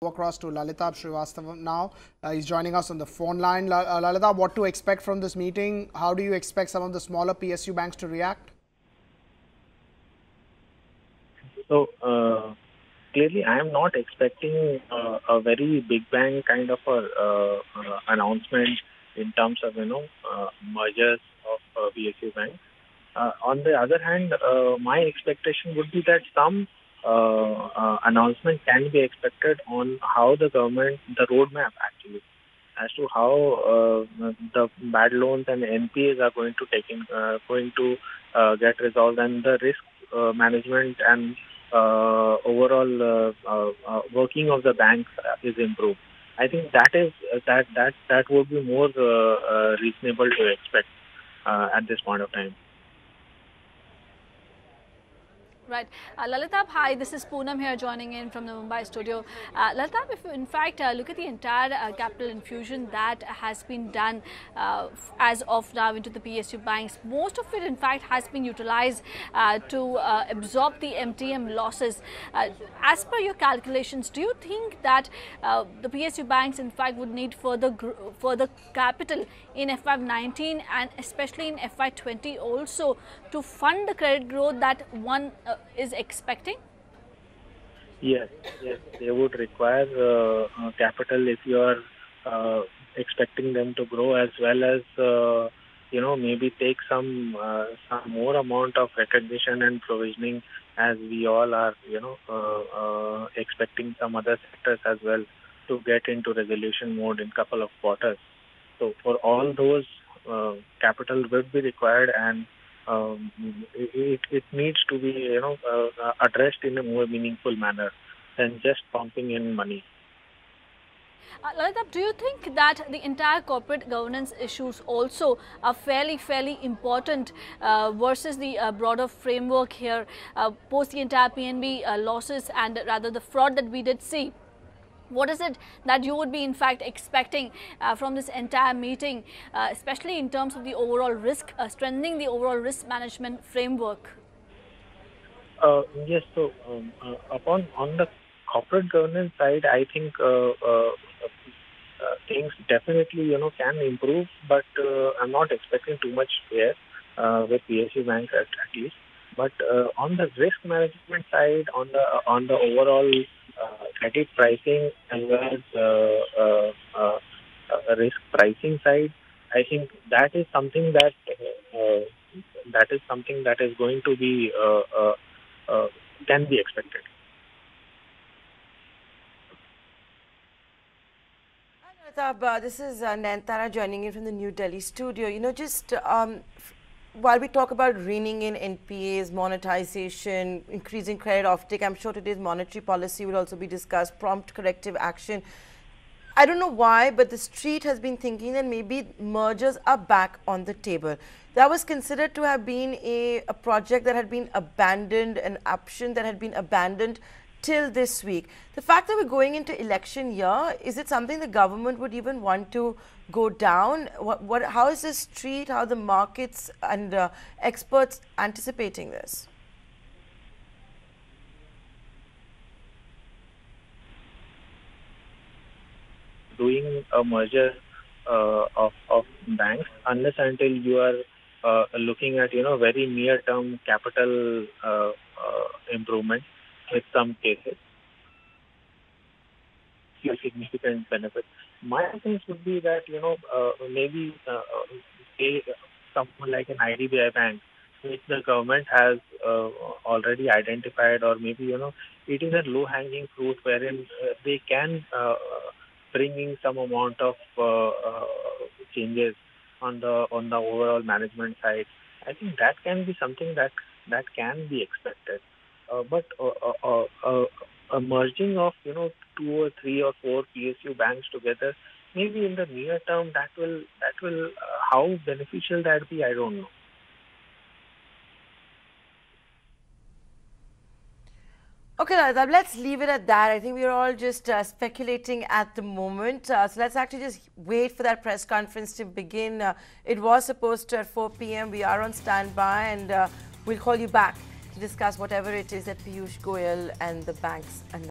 Across to Lalitabh Srivastava now. He's joining us on the phone line. Lalitabh, what to expect from this meeting? How do you expect some of the smaller PSU banks to react? So, clearly, I am not expecting a very big bang kind of a announcement in terms of, mergers of PSU banks. On the other hand, my expectation would be that some announcement can be expected on how the government, the roadmap actually, as to how the bad loans and NPAs are going to get resolved, and the risk management and overall working of the banks is improved. I think that would be more reasonable to expect at this point of time. Right. Lalitabh, hi, this is Poonam here joining in from the Mumbai studio. Lalitabh, if you in fact look at the entire capital infusion that has been done as of now into the PSU banks, most of it in fact has been utilized to absorb the MTM losses. As per your calculations, do you think that the PSU banks in fact would need further capital in FY19 and especially in FY20 also to fund the credit growth that one is expecting? Yes, they would require capital if you are expecting them to grow, as well as maybe take some more amount of recognition and provisioning, as we all are expecting some other sectors as well to get into resolution mode in couple of quarters. So for all those, capital will be required, and it needs to be addressed in a more meaningful manner than just pumping in money. Lalitabh, do you think that the entire corporate governance issues also are fairly important versus the broader framework here post the entire PNB losses and rather the fraud that we did see? What is it that you would be in fact expecting from this entire meeting, especially in terms of the overall risk, strengthening the overall risk management framework? Yes, so on the corporate governance side, I think things definitely can improve, but I'm not expecting too much there with PSU banks at least. But on the risk management side, on the overall credit pricing as well as risk pricing side, I think that is something that is going to be can be expected. This is Nantara joining in from the New Delhi studio. While we talk about reining in NPAs, monetization, increasing credit offtake, I'm sure today's monetary policy will also be discussed, prompt corrective action. I don't know why, but the street has been thinking that maybe mergers are back on the table. That was considered to have been a project that had been abandoned, an option that had been abandoned till this week. The fact that we're going into election year, is it something the government would even want to go down? How is the street, how the markets and experts anticipating this? Doing a merger of banks, unless until you are looking at very near-term capital improvement with some cases, significant benefits. My sense would be that maybe someone like an IDBI bank, which the government has already identified, or maybe it is a low-hanging fruit wherein they can bring in some amount of changes on the overall management side. I think that can be something that can be expected. But a merging of 2 or 3 or 4 PSU banks together, maybe in the near term, that will how beneficial that be, I don't know. Okay, Lalitabh, let's leave it at that. I think we're all just speculating at the moment. So let's actually just wait for that press conference to begin. It was supposed to at 4 p.m. We are on standby, and we'll call you back to discuss whatever it is that Piyush Goyal and the banks announced.